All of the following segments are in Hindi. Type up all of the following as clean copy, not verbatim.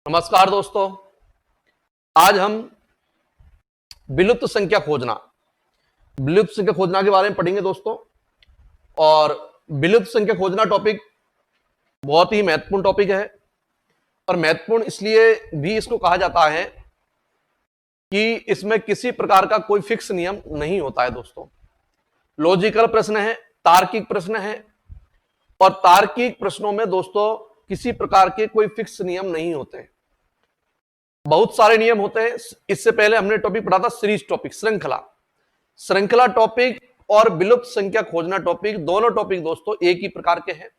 नमस्कार दोस्तों। आज हम विलुप्त संख्या खोजना के बारे में पढ़ेंगे दोस्तों। और विलुप्त संख्या खोजना टॉपिक बहुत ही महत्वपूर्ण टॉपिक है। और महत्वपूर्ण इसलिए भी इसको कहा जाता है कि इसमें किसी प्रकार का कोई फिक्स नियम नहीं होता है दोस्तों। लॉजिकल प्रश्न है, तार्किक प्रश्न है, और तार्किक प्रश्नों में दोस्तों किसी प्रकार के कोई फिक्स नियम नहीं होते, बहुत सारे नियम होते हैं। इससे पहले हमने टॉपिक पढ़ा था सीरीज टॉपिक, श्रृंखला टॉपिक और विलुप्त संख्या खोजना टॉपिक। दोनों टॉपिक दोस्तों एक ही प्रकार के हैं।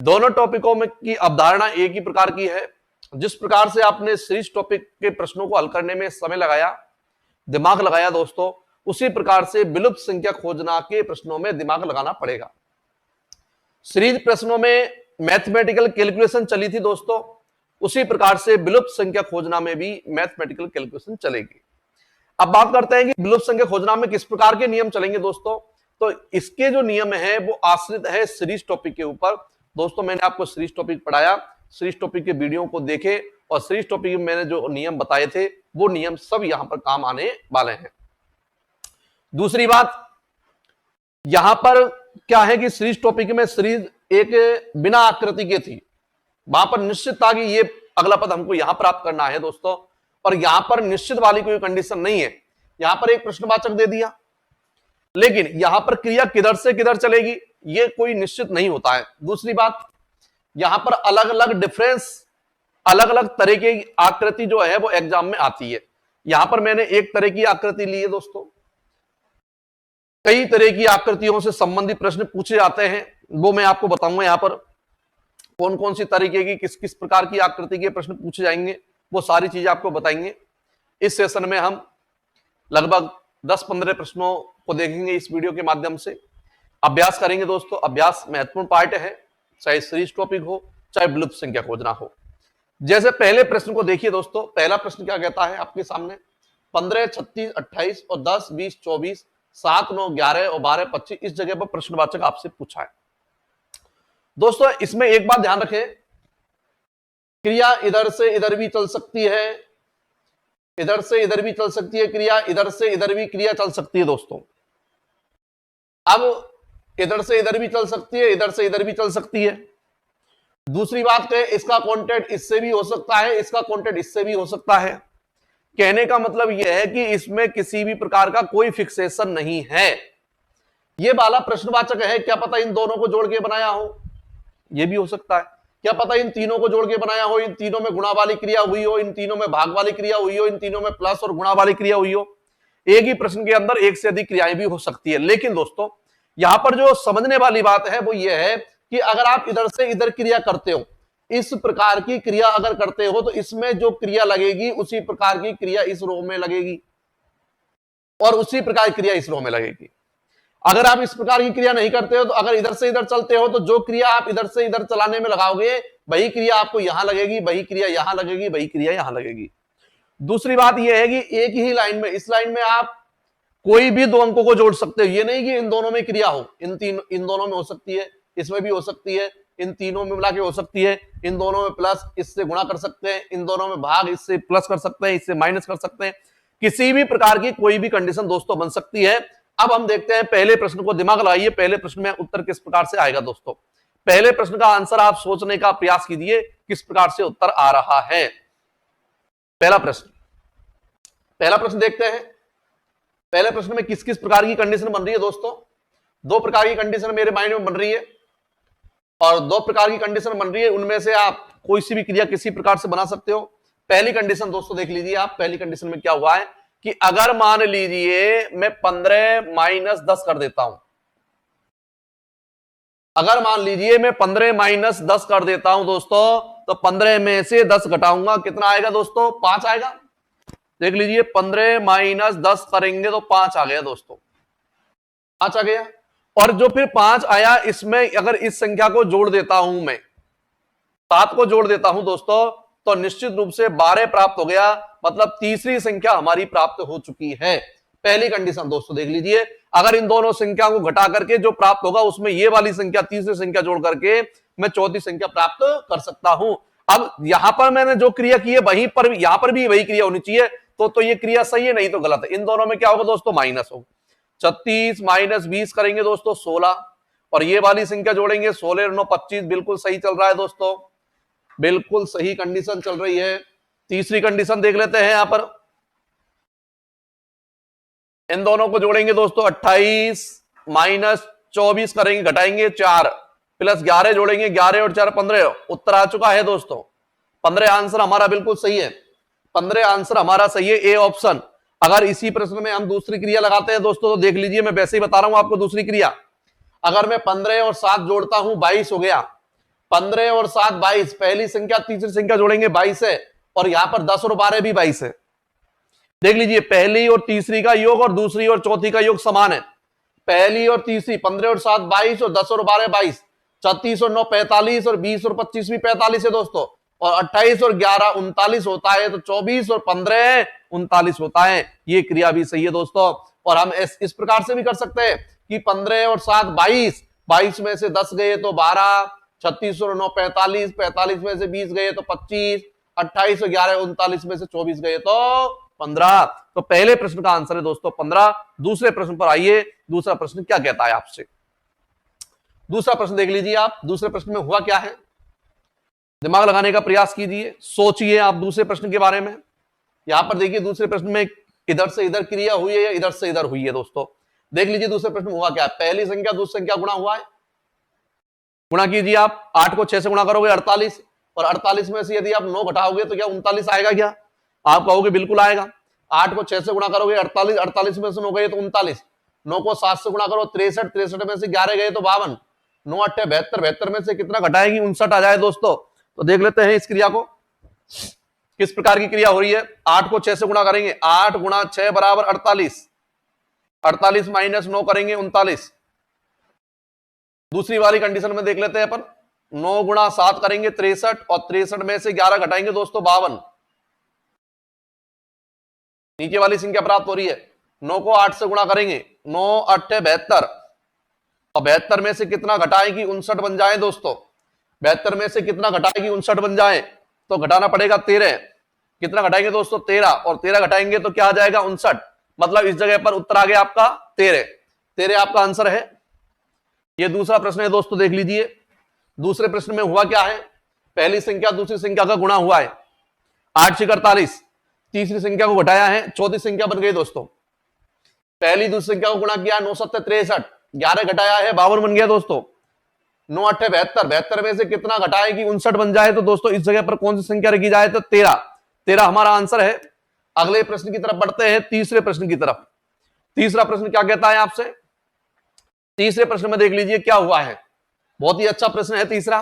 दोनों टॉपिकों में की अवधारणा एक ही प्रकार की है। जिस प्रकार से आपने सीरीज टॉपिक के प्रश्नों को हल करने में समय लगाया, दिमाग लगाया दोस्तों, उसी प्रकार से विलुप्त संख्या खोजना के प्रश्नों में दिमाग लगाना पड़ेगा। सीरीज प्रश्नों में मैथमेटिकल कैलकुलेशन चली थी दोस्तों, उसी प्रकार से विलुप्त संख्या खोजना में भी मैथमेटिकल कैलकुलेशन चलेगी। अब बात करते हैं कि विलुप्त संख्या खोजना में किस प्रकार के नियम चलेंगे दोस्तों। तो इसके जो नियम है वो आश्रित है सीरीज टॉपिक के ऊपर। दोस्तों मैंने आपको सीरीज टॉपिक पढ़ाया, सीरीज टॉपिक के वीडियो को देखे और सीरीज टॉपिक में मैंने जो नियम बताए थे वो नियम सब यहां पर काम आने वाले हैं। दूसरी बात यहां पर क्या है कि सीरीज टॉपिक में सीरीज एक बिना आकृति के थी, वहां पर निश्चित था कि ये अगला पद हमको यहां प्राप्त करना है दोस्तों। और यहां पर निश्चित वाली कोई कंडीशन नहीं है, यहां पर एक प्रश्नवाचक दे दिया, लेकिन यहां पर क्रिया किधर से किधर चलेगी ये कोई निश्चित नहीं होता है। दूसरी बात, यहां पर अलग अलग डिफरेंस, अलग अलग तरह की आकृति जो है वो एग्जाम में आती है। यहां पर मैंने एक तरह की आकृति ली है दोस्तों, कई तरह की आकृतियों से संबंधित प्रश्न पूछे जाते हैं, वो मैं आपको बताऊंगा यहां पर कौन कौन सी तरीके की किस किस प्रकार की आकृति के प्रश्न पूछे जाएंगे, वो सारी चीजें आपको बताएंगे। इस सेशन में हम लगभग 10-15 प्रश्नों को देखेंगे, इस वीडियो के माध्यम से अभ्यास करेंगे दोस्तों। अभ्यास महत्वपूर्ण पार्ट है, चाहे सीरीज टॉपिक हो चाहे विलुप्त संख्या खोजना हो। जैसे पहले प्रश्न को देखिए दोस्तों, पहला प्रश्न क्या कहता है आपके सामने, 15, 36, 28 और 10, 20, 24, 7, 9, 11 और 12, 25 इस जगह पर प्रश्नवाचक आपसे पूछा है दोस्तों। इसमें एक बात ध्यान रखें, क्रिया इधर से इधर भी चल सकती है, इधर से इधर भी चल सकती है क्रिया, इधर से इधर भी क्रिया चल सकती है दोस्तों। अब इधर से इधर भी चल सकती है, इधर से इधर भी चल सकती है। दूसरी बात कहें, इसका कॉन्टेक्ट इससे भी हो सकता है, इसका कॉन्टेक्ट इससे भी हो सकता है। कहने का मतलब यह है कि इसमें किसी भी प्रकार का कोई फिक्सेशन नहीं है। यह वाला प्रश्नवाचक है, क्या पता इन दोनों को जोड़ के बनाया हो, यह भी हो सकता है। क्या पता इन तीनों को जोड़ के बनाया हो, इन तीनों में गुणा वाली क्रिया हुई हो, इन तीनों में भाग वाली क्रिया हुई हो, इन तीनों में प्लस और गुणा वाली क्रिया हुई हो। एक ही प्रश्न के अंदर एक से अधिक क्रियाएं भी हो सकती है। लेकिन दोस्तों यहां पर जो समझने वाली बात है वो यह है कि अगर आप इधर से इधर क्रिया करते हो, इस प्रकार की क्रिया अगर करते हो, तो इसमें जो क्रिया लगेगी उसी प्रकार की क्रिया इस रो में लगेगी और उसी प्रकार की क्रिया इस रो में लगेगी। अगर आप इस प्रकार की क्रिया नहीं करते हो, तो अगर इधर से इधर चलते हो, तो जो क्रिया आप इधर से इधर चलाने में लगाओगे वही क्रिया आपको यहां लगेगी, वही क्रिया यहां लगेगी, वही क्रिया यहां लगेगी। दूसरी बात यह है कि एक ही लाइन में, इस लाइन में आप कोई भी दो अंकों को जोड़ सकते हो। ये नहीं कि इन दोनों में क्रिया हो, इन दोनों में हो सकती है, इसमें भी हो सकती है, इन तीनों में मिला के हो सकती है, इन दोनों में प्लस, इससे गुणा कर सकते हैं, इन दोनों में भाग, इससे प्लस कर सकते हैं, इससे माइनस कर सकते हैं। किसी भी प्रकार की कोई भी कंडीशन दोस्तों बन सकती है। अब हम देखते हैं पहले प्रश्न को, दिमाग लगाइए, पहले प्रश्न में उत्तर किस प्रकार से आएगा दोस्तों। पहले प्रश्न का आंसर आप सोचने का प्रयास कीजिए, किस प्रकार से उत्तर आ रहा है। पहला प्रश्न देखते हैं। पहले प्रश्न में किस किस प्रकार की कंडीशन बन रही है दोस्तों। दो प्रकार की कंडीशन मेरे माइंड में बन रही है, और दो प्रकार की कंडीशन बन रही है, उनमें से आप कोई सी भी क्रिया किसी प्रकार से बना सकते हो। पहली कंडीशन दोस्तों देख लीजिए आप, पहली कंडीशन में क्या हुआ है कि अगर मान लीजिए मैं 15 माइनस 10 कर देता हूं, अगर मान लीजिए मैं 15 माइनस 10 कर देता हूं दोस्तों, तो 15 में से 10 घटाऊंगा, कितना आएगा दोस्तों, 5 आएगा। देख लीजिए 15 माइनस 10 करेंगे तो 5 आ गया दोस्तों, 5 आ गया। और जो फिर 5 आया, इसमें अगर इस संख्या को जोड़ देता हूं, मैं 7 को जोड़ देता हूं दोस्तों, तो निश्चित रूप से 12 प्राप्त हो गया, मतलब तीसरी संख्या हमारी प्राप्त हो चुकी है। पहली कंडीशन दोस्तों देख लीजिए, अगर इन दोनों संख्या को घटा करके जो प्राप्त होगा उसमें ये वाली संख्या, तीसरी संख्या जोड़ करके मैं चौथी संख्या प्राप्त कर सकता हूं। अब यहां पर मैंने जो क्रिया की है वहीं पर यहां पर भी वही क्रिया होनी चाहिए, तो ये क्रिया सही है, नहीं तो गलत है। इन दोनों में क्या होगा दोस्तों, माइनस होगा। 36 माइनस 20 करेंगे दोस्तों 16, और ये वाली संख्या जोड़ेंगे 16 और 9 25। बिल्कुल सही चल रहा है दोस्तों, बिल्कुल सही कंडीशन चल रही है। तीसरी कंडीशन देख लेते हैं यहां पर। इन दोनों को जोड़ेंगे दोस्तों 28 माइनस 24 करेंगे, घटाएंगे 4 प्लस 11 जोड़ेंगे 11 और 4 15। उत्तर आ चुका है दोस्तों 15। आंसर हमारा बिल्कुल सही है, 15 आंसर हमारा सही है, ए ऑप्शन। अगर इसी प्रश्न में हम दूसरी क्रिया लगाते हैं दोस्तों, तो देख लीजिए, मैं वैसे ही बता रहा हूं आपको दूसरी क्रिया। अगर मैं 15 और 7 जोड़ता हूं 22 हो गया। 15 और 7 22, पहली संख्या तीसरी संख्या जोड़ेंगे 22 है, और यहां पर 10 और 12 भी 22 है। देख लीजिए, पहली और तीसरी का योग और दूसरी और चौथी का योग समान है। पहली और तीसरी 15 और 7 22 और 10 और 12 22, 36 और 9 45 और 20 और 25 भी 45 है दोस्तों, और 28 और 11 39 होता है, तो 24 और 15 39 होता है। ये क्रिया भी सही है दोस्तों। और हम इस प्रकार से भी कर सकते हैं कि 15 और 7 22, 22 में से 10 गए तो 12, 36 और 9 45, 45 में से 20 गए तो 25, 28 और 11 39 में से 24 गए तो 15। तो पहले प्रश्न का आंसर है दोस्तों 15। दूसरे प्रश्न पर आइए, दूसरा प्रश्न क्या कहता है आपसे। दूसरा प्रश्न देख लीजिए आप, दूसरे प्रश्न में हुआ क्या है, दिमाग लगाने का प्रयास कीजिए, सोचिए आप दूसरे प्रश्न के बारे में। यहां पर देखिए, दूसरे प्रश्न में इधर से इधर क्रिया हुई है या इधर से इधर हुई है दोस्तों। देख लीजिए दूसरे प्रश्न में हुआ क्या है। पहली संख्या दूसरी संख्या गुणा हुआ है, गुणा कीजिए आप। 8 को 6 से गुणा करोगे 48, और 48 में से यदि आप 9 घटाओगे तो क्या 39 आएगा क्या? आप कहोगे बिल्कुल आएगा। 8 को 6 से गुणा करोगे 48, 48 में से 9 गए तो 39। 9 को 7 से गुणा करो 63, 63 में से 11 गए तो 52। 9 8 72, 72 में से कितना घटाएगी? 59 आ जाए दोस्तों। तो देख लेते हैं इस क्रिया को, किस प्रकार की क्रिया हो रही है। 8 को 6 से गुणा करेंगे, 8 गुणा 6 बराबर 48, 48 माइनस 9 करेंगे 39। दूसरी वाली कंडीशन में देख लेते हैं अपन, 9 गुणा 7 करेंगे 63, और 63 में से 11 घटाएंगे दोस्तों 52। नीचे वाली संख्या प्राप्त हो रही है। 9 को 8 से गुणा करेंगे, 9 8 72, और 72 में से कितना घटाएगी? 59 बन जाए दोस्तों। 72 में से कितना घटाएगी? 59 बन जाए, तो घटाना पड़ेगा 13। कितना घटाएंगे दोस्तों? 13, और 13 घटाएंगे तो क्या आ जाएगा? 59। मतलब इस जगह पर उत्तर आ गया आपका 13। 13 आपका आंसर है। यह दूसरा प्रश्न है दोस्तों, देख लीजिए। दूसरे प्रश्न में हुआ क्या है, पहली संख्या दूसरी संख्या का गुणा हुआ है, 8 6 48। तीसरी संख्या को घटाया है, चौथी संख्या बन गई दोस्तों। पहली दूसरी संख्या को गुणा किया 9 7 63, 11 घटाया है 52 बन गया दोस्तों। 9 8 72, 72 में से कितना घटाएगी? 59 बन जाए, तो दोस्तों इस जगह पर कौन सी संख्या रखी जाए? तो 13। 13 हमारा आंसर है। अगले प्रश्न की तरफ बढ़ते हैं, तीसरे प्रश्न की तरफ। तीसरा प्रश्न क्या कहता है आपसे? तीसरे प्रश्न में देख लीजिए क्या हुआ है, बहुत ही अच्छा प्रश्न है तीसरा।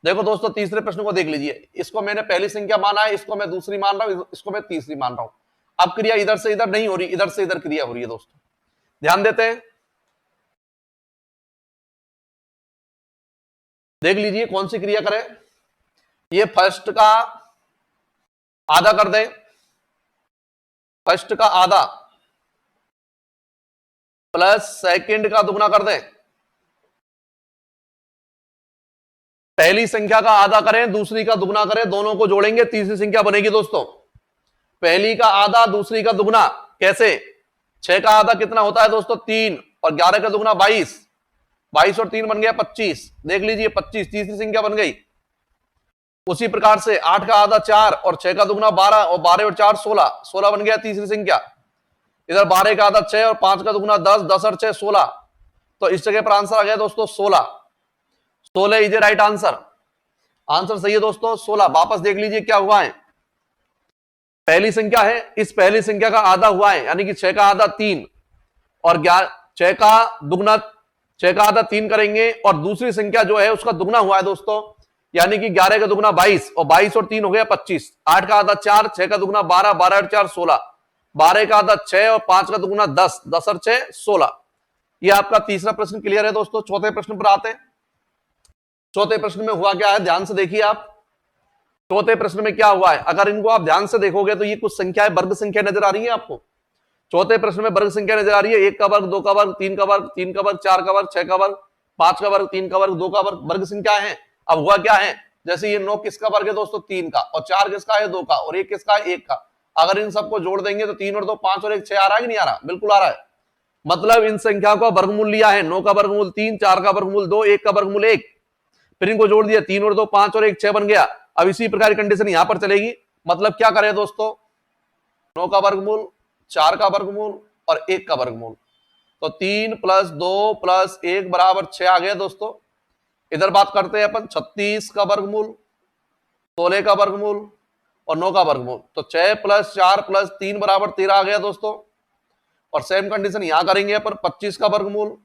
देखो दोस्तों, तीसरे प्रश्न को देख लीजिए। इसको मैंने पहली संख्या माना है, इसको मैं दूसरी मान रहा हूं, इसको मैं तीसरी मान रहा हूं। अब क्रिया इधर से इधर नहीं हो रही, इधर से इधर क्रिया हो रही है दोस्तों। ध्यान देते हैं, देख लीजिए कौन सी क्रिया करें। ये फर्स्ट का आधा कर दें, फर्स्ट का आधा प्लस सेकंड का दुगना कर दें। पहली संख्या का आधा करें, दूसरी का दुगना करें, दोनों को जोड़ेंगे, तीसरी संख्या बनेगी दोस्तों। पहली का आधा दूसरी का दुगना, कैसे? 6 का आधा कितना होता है दोस्तों? 3, और 11 का दुगना 22। 22 और 3 बन गया 25। देख लीजिए 25 तीसरी संख्या बन गई। उसी प्रकार से 8 का आधा 4, और 6 का दुगना 12, और 12 और 4 16, 16 बन गया तीसरी संख्या। इधर 12 का आधा 6, और 5 का दुगना 10, 10 और 6 16। तो इस जगह पर आंसर आ गया दोस्तों 16। 16 is a right answer. Answer सही है दोस्तों 16। वापस देख लीजिए क्या हुआ है। पहली संख्या है, इस पहली संख्या का आधा हुआ है, यानी कि 6 का आधा 3, और 6 का दुगना 6 का आधा 3 करेंगे, और दूसरी संख्या जो है उसका दुगना हुआ है दोस्तों, यानी कि 11 का दुगना 22, और 22 और 3 हो गया 25। 8 का आधा 4, 6 का दुगना 12, 12 और 4 16। 12 का आधा 6, और 5 का दुगना 10, 10 और 6 16। ये आपका तीसरा प्रश्न क्लियर है दोस्तों। चौथे प्रश्न पर आते हैं। चौथे प्रश्न में हुआ क्या है, ध्यान से देखिए आप। चौथे प्रश्न में क्या हुआ है, अगर इनको आप ध्यान से देखोगे तो ये कुछ संख्या वर्ग संख्या नजर आ रही है आपको। चौथे प्रश्न में वर्ग संख्या नजर आ रही है, 1 का वर्ग, 2 का वर्ग, 3 का वर्ग, 3 का वर्ग, 4 का वर्ग, 6 का वर्ग, 5 का वर्ग, 3 का वर्ग, 2 का वर्ग, वर्ग संख्या है। अब हुआ क्या है, जैसे ये 9 किसका वर्ग है दोस्तों, 3 का, और 4 किसका है, 2 का, और 1 किसका है, 1 का। अगर इन सबको जोड़ देंगे तो 3 और 2 5 और 1 6 आ रहा है कि नहीं आ रहा, बिल्कुल आ रहा है। मतलब इन संख्या का वर्गमूल लिया है, 9 का वर्गमूल 3, 4 का वर्गमूल 2, 1 का वर्गमूल 1, फिर इनको जोड़ दिया, 3 और 2 5 और 1 6 बन गया। अब इसी प्रकार की कंडीशन यहां पर चलेगी। मतलब क्या करें दोस्तों, 9 का वर्गमूल, 4 का वर्गमूल और 1 का वर्गमूल, तो 3 प्लस 2 प्लस 1 बराबर 6 आ गया दोस्तों। इधर बात करते हैं अपन 36 का वर्गमूल, 16 का वर्गमूल और 9 का वर्गमूल, तो 6 प्लस 4 प्लस 3 बराबर 13 आ गया दोस्तों। और सेम कंडीशन यहां करेंगे अपन 25 का वर्गमूल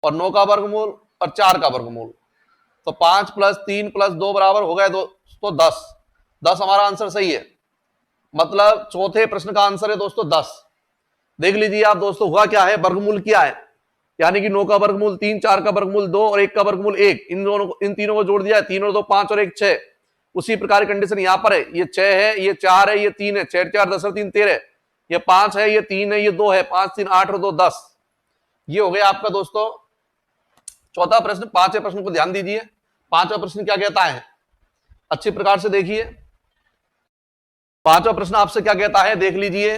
और 9 का वर्गमूल और 4 का वर्गमूल, तो 5 प्लस 3 प्लस 2 बराबर हो गया दोस्तों 10। 10 हमारा आंसर सही है, मतलब चौथे प्रश्न का आंसर है दोस्तों 10। देख लीजिए आप दोस्तों, हुआ क्या है, वर्गमूल क्या है, यानी कि 9 का वर्गमूल 3, 4 का वर्गमूल 2 और 1 का वर्गमूल 1, इन तीनों को जोड़ दिया, 3 और 2 5 और 1 6। उसी प्रकार की कंडीशन यहां पर है, ये 6 है, ये 4 है, ये 3 है, 6 4 10 और 3 13, ये 5 है, ये 3 है, ये 2 है, 5 3 8 और 2 10। ये हो गया आपका दोस्तों चौथा प्रश्न। पांचवें प्रश्न को ध्यान दीजिए, पांचवा प्रश्न क्या कहता है, अच्छी प्रकार से देखिए। पांचवा प्रश्न आपसे क्या कहता है, देख लीजिए।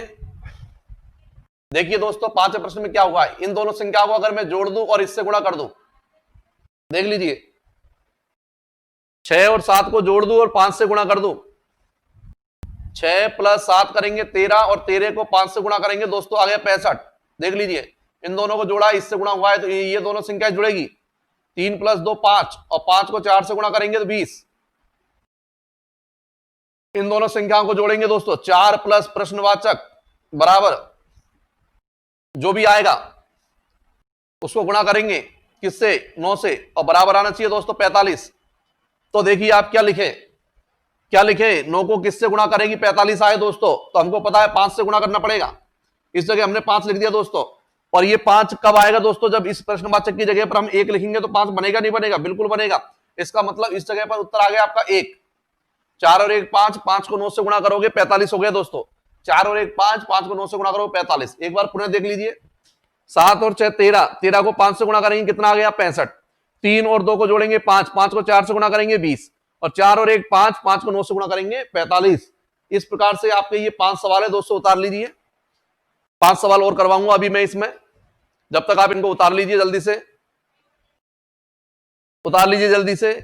देखिए दोस्तों, पांचवें प्रश्न में क्या हुआ है, इन दोनों संख्याओं को अगर मैं जोड़ दूं और इससे गुणा कर दूं, देख लीजिए, 6 और 7 को जोड़ दूं और 5 से गुणा कर दूं, 6 प्लस 7 करेंगे 13 और 13 को 5 से गुणा करेंगे दोस्तों, आ गया 65। देख लीजिए, इन दोनों को जोड़ा, इससे गुणा हुआ है, तो ये दोनों संख्या जुड़ेगी, 3 प्लस 2 5 और 5 को 4 से गुणा करेंगे तो 20। इन दोनों संख्याओं को जोड़ेंगे दोस्तों, 4 प्लस प्रश्नवाचक बराबर जो भी आएगा उसको गुणा करेंगे किससे, 9 से, और बराबर आना चाहिए दोस्तों 45। तो देखिए आप क्या लिखे, क्या लिखे, 9 को किससे गुणा करेंगे, 45 आए दोस्तों, तो हमको पता है 5 से गुणा करना पड़ेगा, इस जगह हमने 5 लिख दिया दोस्तों। और ये 5 कब आएगा दोस्तों, जब इस प्रश्नवाचक की जगह पर हम 1 लिखेंगे तो 5 बनेगा नहीं बनेगा, बिल्कुल बनेगा। इसका मतलब इस जगह पर उत्तर आ गया आपका 1। 4 और 1 5, 5 को 9 से गुणा करोगे 45 हो गया दोस्तों। 4 और 1 5, 5 को 9 से गुणा करोगे 45। एक बार पुनः देख लीजिए, 7 और 6 13, 13 को 5 से गुणा करेंगे कितना आ गया, 65। 3 और 2 को जोड़ेंगे 5, 5 को 4 से गुणा करेंगे 20, और 4 और 1 5, 5 को 9 से गुणा करेंगे 45। इस प्रकार से आपके ये 5 सवाल है दोस्तों, उतार लीजिए। 5 सवाल और करवाऊंगा अभी मैं इसमें, जब तक आप इनको उतार लीजिए, जल्दी से उतार लीजिए, जल्दी से।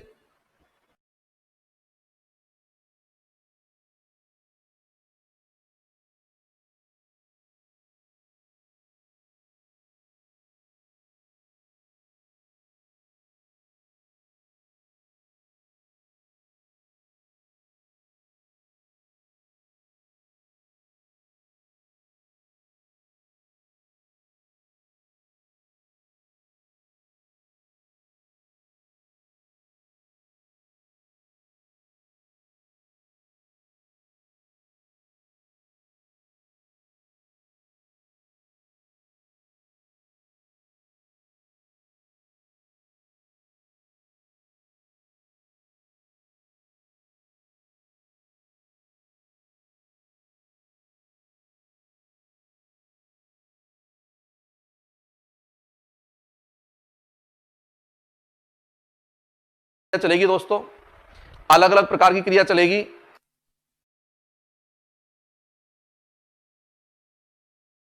चलेगी दोस्तों, अलग अलग प्रकार की क्रिया चलेगी।